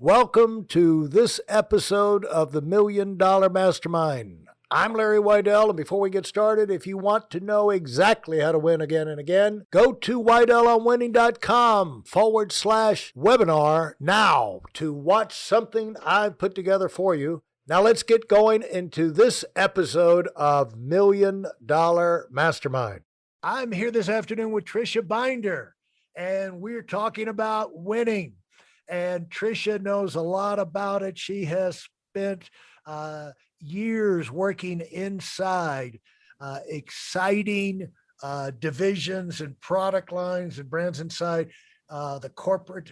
Welcome to this episode of the $1 Million Mastermind. I'm Larry Weidel, and before we get started, if you want to know exactly how to win again and again, go to weidelonwinning.com/webinar now to watch something I've put together for you. Now let's get going into this episode of $1 Million Mastermind. I'm here this afternoon with Tricia Binder, and we're talking about winning. And Tricia knows a lot about it. She has spent years working inside exciting divisions and product lines and brands inside the corporate,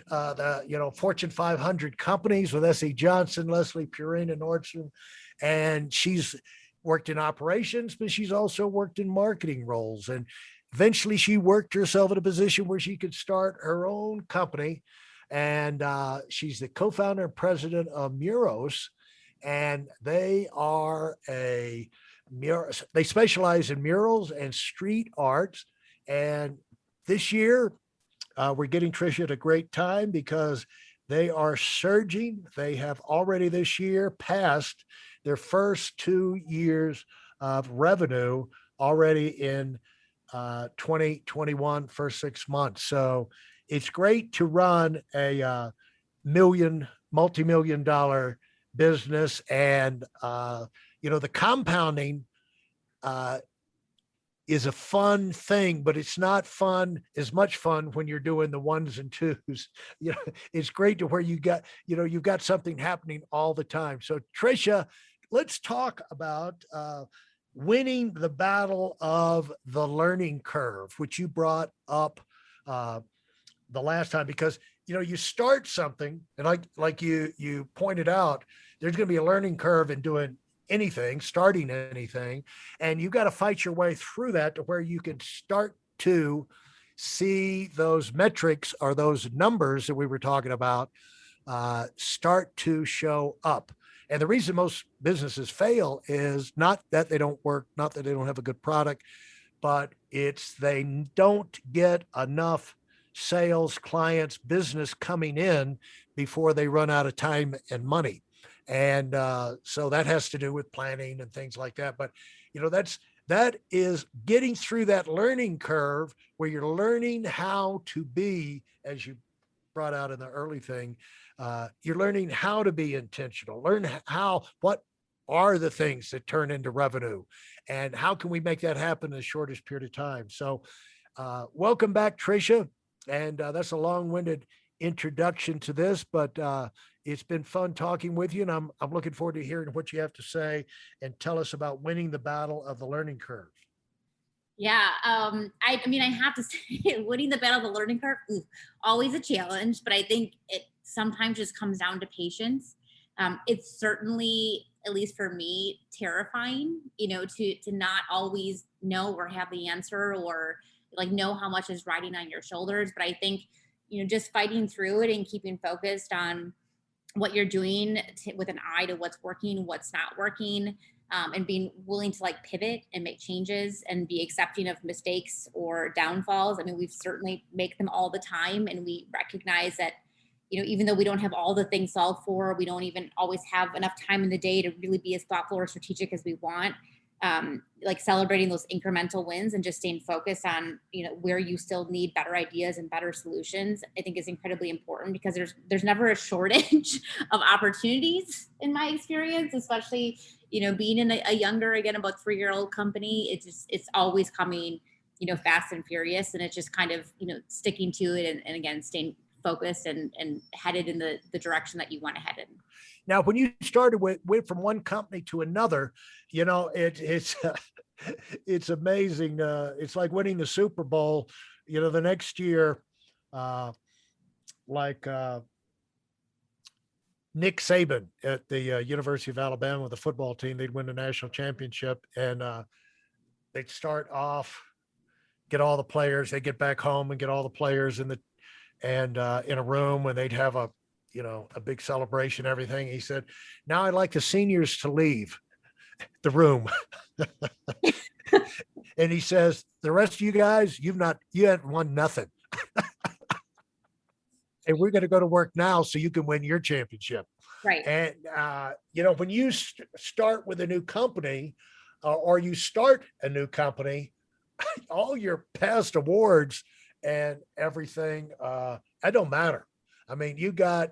Fortune 500 companies with S.E. Johnson, Leslie Purine, and Nordstrom. And she's worked in operations, but she's also worked in marketing roles. And eventually she worked herself in a position where she could start her own company. And she's the co-founder and president of Muros, and they are they specialize in murals and street arts. And this year, we're getting Tricia at a great time because they are surging. They have already this year passed their first 2 years of revenue already in 2021, first 6 months. So it's great to run a multi-million dollar business. And, the compounding is a fun thing, but it's not as much fun when you're doing the ones and twos. It's great to where you've got something happening all the time. So Tricia, let's talk about winning the battle of the learning curve, which you brought up the last time, because you start something, and like you pointed out, there's going to be a learning curve in doing anything, starting anything, and you've got to fight your way through that to where you can start to see those metrics or those numbers that we were talking about start to show up. And the reason most businesses fail is not that they don't work, not that they don't have a good product, but it's they don't get enough sales, clients, business coming in before they run out of time and money. And so that has to do with planning and things like that. But, that is getting through that learning curve where you're learning how to be, as you brought out in the early thing, you're learning how to be intentional, what are the things that turn into revenue, and how can we make that happen in the shortest period of time. So welcome back, Tricia. And that's a long-winded introduction to this, but it's been fun talking with you, and I'm looking forward to hearing what you have to say and tell us about winning the battle of the learning curve. Yeah, I have to say, winning the battle of the learning curve, always a challenge, but I think it sometimes just comes down to patience. It's certainly, at least for me, terrifying, to not always know or have the answer or know how much is riding on your shoulders. But I think, just fighting through it and keeping focused on what you're doing with an eye to what's working, what's not working, and being willing to pivot and make changes and be accepting of mistakes or downfalls. We certainly make them all the time. And we recognize that, even though we don't have all the things solved for, we don't even always have enough time in the day to really be as thoughtful or strategic as we want. Celebrating those incremental wins and just staying focused on, where you still need better ideas and better solutions, I think is incredibly important, because there's never a shortage of opportunities in my experience, especially, being in a younger, again, about 3-year-old company. It's always coming, fast and furious, and it's just kind of, sticking to it and again, staying focused and headed in the direction that you want to head in. Now, when you started went from one company to another, it's it's amazing. It's like winning the Super Bowl. The next year, Nick Saban at the University of Alabama with the football team, they'd win the national championship, and they'd start off, get all the players. They get back home and get all the players in a room, and they'd have a big celebration, everything. He said, now I'd like the seniors to leave the room. And he says, the rest of you guys, you haven't won nothing. and we're going to go to work now so you can win your championship. Right. And, when you start with a new company or you start a new company, all your past awards and everything, that don't matter. I mean, you got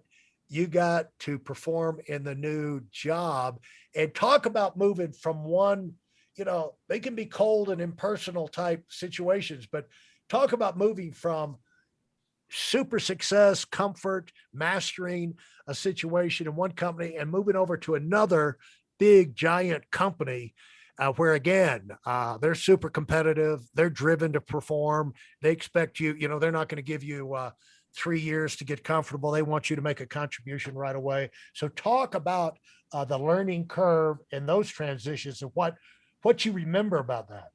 to perform in the new job and talk about moving from one, they can be cold and impersonal type situations, but talk about moving from super success, comfort, mastering a situation in one company and moving over to another big giant company where again they're super competitive, they're driven to perform, they expect you, they're not going to give you 3 years to get comfortable, they want you to make a contribution right away. So talk about the learning curve and those transitions and what you remember about that.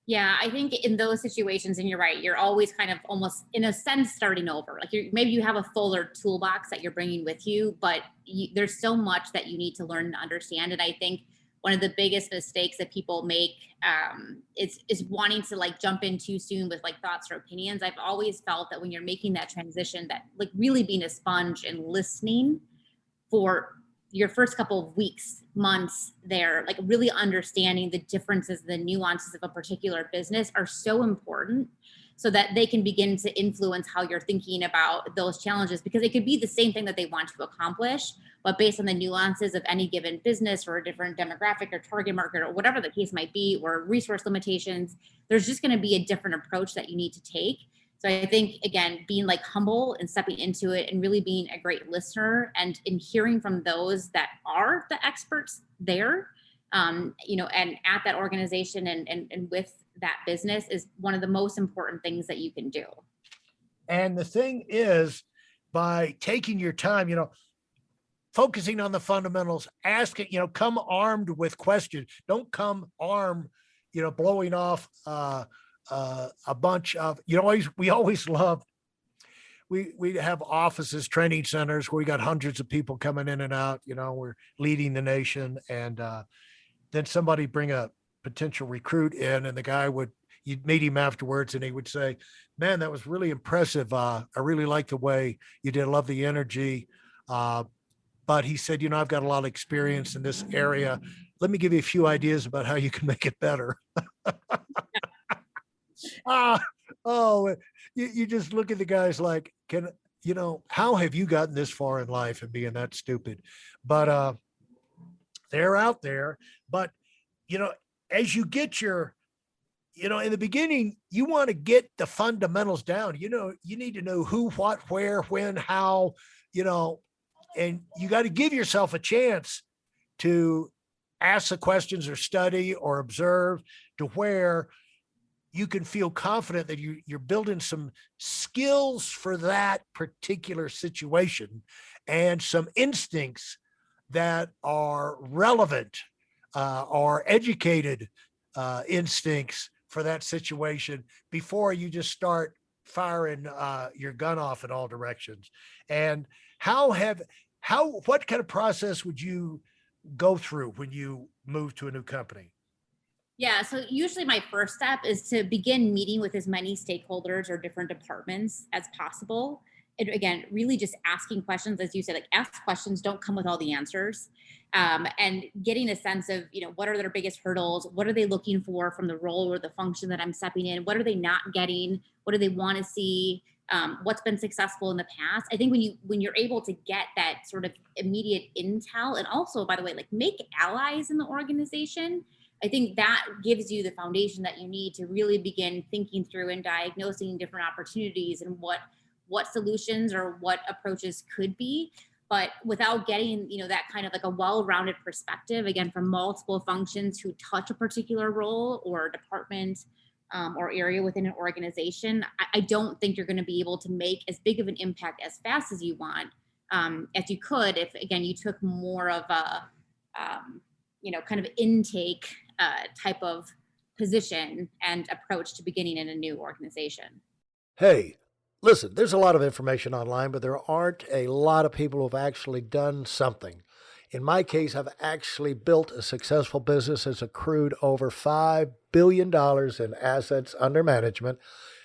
Yeah, I think in those situations, and you're right, you're always kind of almost in a sense starting over. Like maybe you have a fuller toolbox that you're bringing with you, but there's so much that you need to learn and understand. And I think one of the biggest mistakes that people make is wanting to like jump in too soon with like thoughts or opinions. I've always felt that when you're making that transition, that like really being a sponge and listening for your first couple of weeks, months there, like really understanding the differences, the nuances of a particular business are so important so that they can begin to influence how you're thinking about those challenges, because it could be the same thing that they want to accomplish, but based on the nuances of any given business or a different demographic or target market or whatever the case might be, or resource limitations, there's just going to be a different approach that you need to take. So I think, again, being like humble and stepping into it and really being a great listener and in hearing from those that are the experts there, and at that organization and with that business is one of the most important things that you can do. And the thing is, by taking your time, focusing on the fundamentals, asking, come armed with questions. Don't come armed, blowing off a bunch of, we always love, we have offices, training centers where we got hundreds of people coming in and out, we're leading the nation. And then somebody bring a potential recruit in and the guy you'd meet him afterwards and he would say, man, that was really impressive. I really like the way you did. I love the energy. But he said, I've got a lot of experience in this area. Let me give you a few ideas about how you can make it better. You just look at the guys like, how have you gotten this far in life and being that stupid? But they're out there. But, as you get in the beginning, you want to get the fundamentals down. You need to know who, what, where, when, how, and you got to give yourself a chance to ask the questions or study or observe to where you can feel confident that you're building some skills for that particular situation and some instincts that are relevant or educated instincts for that situation before you just start firing your gun off in all directions. And what kind of process would you go through when you move to a new company? Yeah, so usually my first step is to begin meeting with as many stakeholders or different departments as possible. And again, really just asking questions, as you said, like ask questions, don't come with all the answers. And getting a sense of, what are their biggest hurdles? What are they looking for from the role or the function that I'm stepping in? What are they not getting? What do they want to see? What's been successful in the past? I think when you're able to get that sort of immediate intel, and also, by the way, like make allies in the organization, I think that gives you the foundation that you need to really begin thinking through and diagnosing different opportunities and what solutions or what approaches could be. But without getting, that kind of like a well-rounded perspective, again, from multiple functions who touch a particular role or department or area within an organization, I don't think you're going to be able to make as big of an impact as fast as you want, as you could if, again, you took more of a, kind of intake type of position and approach to beginning in a new organization. Hey, listen, there's a lot of information online, but there aren't a lot of people who've actually done something. In my case, I've actually built a successful business that's accrued over $5 billion in assets under management.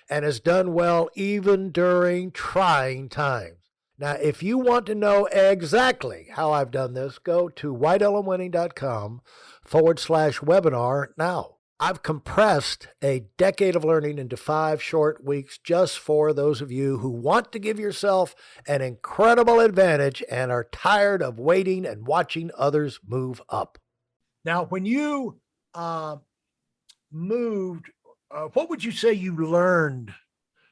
and has done well even during trying times. Now, if you want to know exactly how I've done this, go to whiteelmwinning.com/webinar now. I've compressed a decade of learning into 5 short weeks just for those of you who want to give yourself an incredible advantage and are tired of waiting and watching others move up. Now, when you moved, what would you say you learned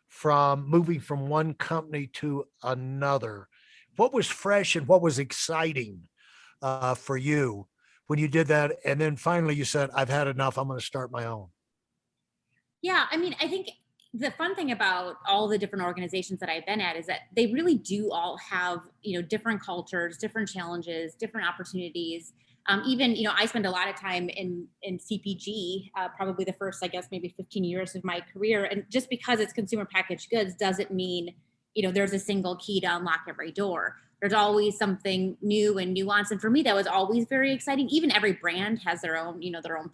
from moving from one company to another? What was fresh and what was exciting for you when you did that? And then finally you said, I've had enough. I'm going to start my own. Yeah, I mean, I think the fun thing about all the different organizations that I've been at is that they really do all have, different cultures, different challenges, different opportunities. Even, I spent a lot of time in CPG, probably the first, I guess, maybe 15 years of my career. And just because it's consumer packaged goods doesn't mean, there's a single key to unlock every door. There's always something new and nuanced. And for me, that was always very exciting. Even every brand has their own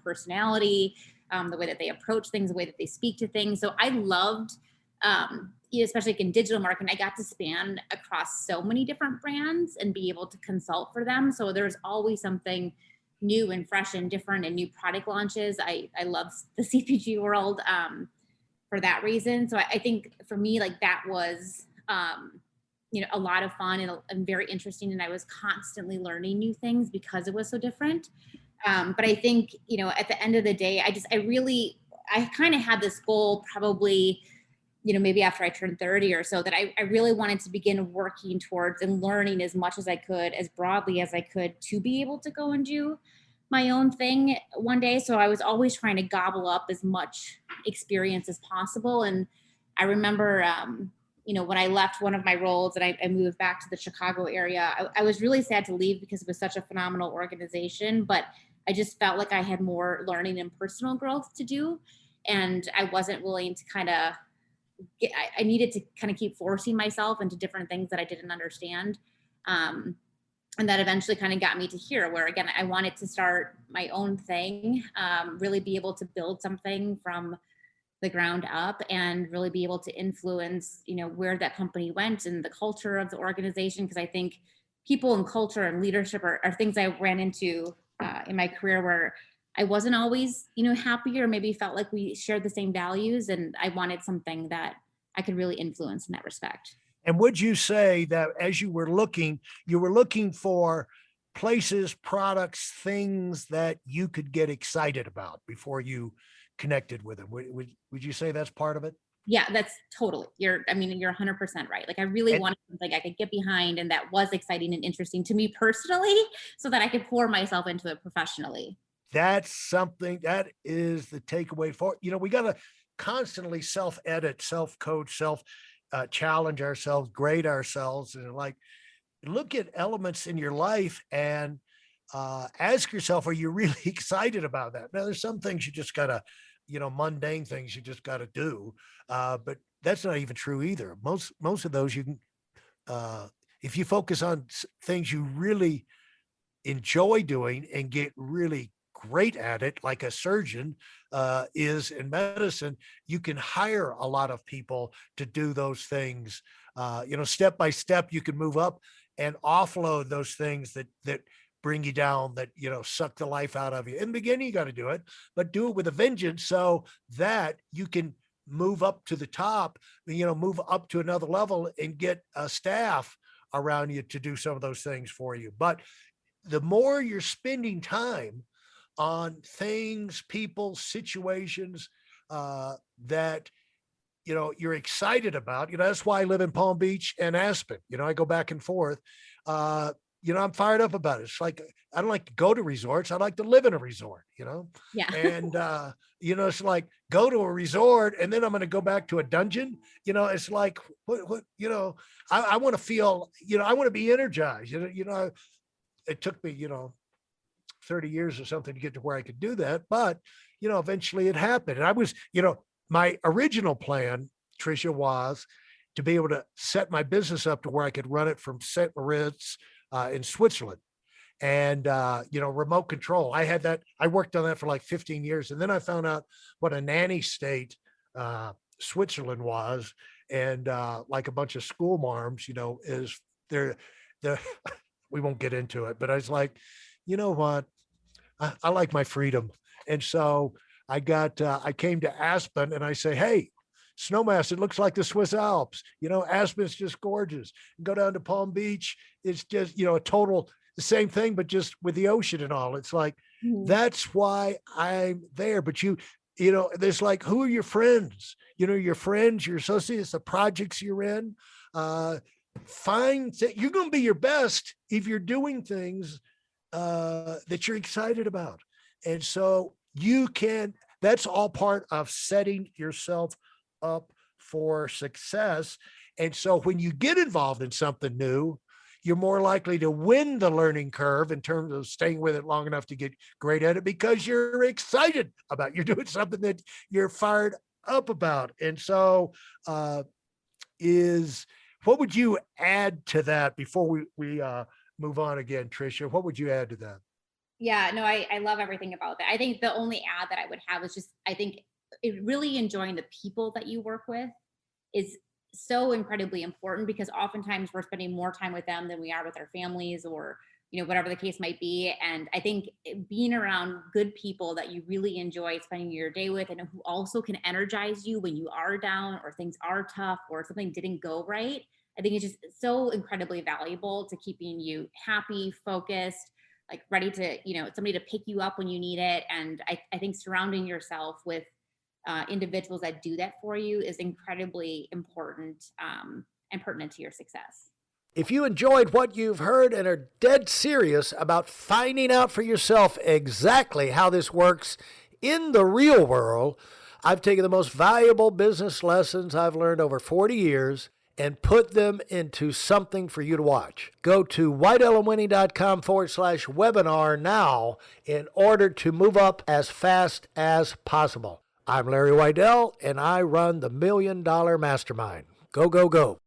personality, the way that they approach things, the way that they speak to things. So I loved, especially in digital marketing, I got to span across so many different brands and be able to consult for them. So there's always something new and fresh and different and new product launches. I love the CPG world for that reason. So I think for me, like that was, a lot of fun and very interesting. And I was constantly learning new things because it was so different. But I think, at the end of the day, I kind of had this goal probably, maybe after I turned 30 or so, that I really wanted to begin working towards and learning as much as I could, as broadly as I could, to be able to go and do my own thing one day. So I was always trying to gobble up as much experience as possible. And I remember, when I left one of my roles and I moved back to the Chicago area, I was really sad to leave because it was such a phenomenal organization, but I just felt like I had more learning and personal growth to do. And I wasn't willing to I needed to kind of keep forcing myself into different things that I didn't understand. And that eventually kind of got me to here, where again, I wanted to start my own thing, really be able to build something from the ground up and really be able to influence, where that company went and the culture of the organization. Because I think people and culture and leadership are things I ran into in my career where I wasn't always, happy, or maybe felt like we shared the same values. And I wanted something that I could really influence in that respect. And would you say that as you were looking for places, products, things that you could get excited about before you connected with them? Would you say that's part of it? Yeah, that's totally, you're 100% right. Like I really And wanted something I could get behind and that was exciting and interesting to me personally, so that I could pour myself into it professionally. that's something that is the takeaway for, we got to constantly self edit, self coach, self challenge ourselves, grade ourselves, and like look at elements in your life and ask yourself, are you really excited about that? Now, there's some things you just gotta, mundane things you just gotta do, but that's not even true either. Most of those you can, if you focus on things you really enjoy doing and get really great at it, like a surgeon is in medicine, you can hire a lot of people to do those things. Step by step, you can move up and offload those things that bring you down, that suck the life out of you. In the beginning, you got to do it, but do it with a vengeance so that you can move up to the top, move up to another level and get a staff around you to do some of those things for you. But the more you're spending time on things, people, situations that you're excited about. That's why I live in Palm Beach and Aspen. I go back and forth. I'm fired up about it. It's like I don't like to go to resorts. I like to live in a resort. Yeah. And it's like go to a resort and then I'm going to go back to a dungeon. It's like what I want to feel. I want to be energized. It took me 30 years or something to get to where I could do that. But, eventually it happened. And I was, my original plan, Tricia, was to be able to set my business up to where I could run it from St. Moritz in Switzerland and, remote control. I had that. I worked on that for like 15 years. And then I found out what a nanny state Switzerland was, and like a bunch of school marms, is they're the we won't get into it, but I was like, you know what? I like my freedom. And so I came to Aspen and I say, hey, Snowmass, it looks like the Swiss Alps. Aspen's just gorgeous. Go down to Palm Beach. It's just, a total the same thing, but just with the ocean and all. It's like, Mhm. that's why I'm there. But there's like, who are your friends? Your friends, your associates, the projects you're in. Find that you're going to be your best if you're doing things that you're excited about. And so that's all part of setting yourself up for success. And so when you get involved in something new, you're more likely to win the learning curve in terms of staying with it long enough to get great at it because you're excited about you're doing something that you're fired up about. And so is what would you add to that before we move on again, Tricia? What would you add to that? Yeah, no, I love everything about that. I think the only ad that I would have is just, I think really enjoying the people that you work with is so incredibly important, because oftentimes we're spending more time with them than we are with our families, or whatever the case might be. And I think being around good people that you really enjoy spending your day with, and who also can energize you when you are down or things are tough or something didn't go right, I think it's just so incredibly valuable to keeping you happy, focused, like ready to, somebody to pick you up when you need it. And I think surrounding yourself with individuals that do that for you is incredibly important, and pertinent to your success. If you enjoyed what you've heard and are dead serious about finding out for yourself exactly how this works in the real world, I've taken the most valuable business lessons I've learned over 40 years and put them into something for you to watch. Go to whiteelementary.com/webinar now in order to move up as fast as possible. I'm Larry Weidel, and I run the $1 Million Mastermind. Go, go, go.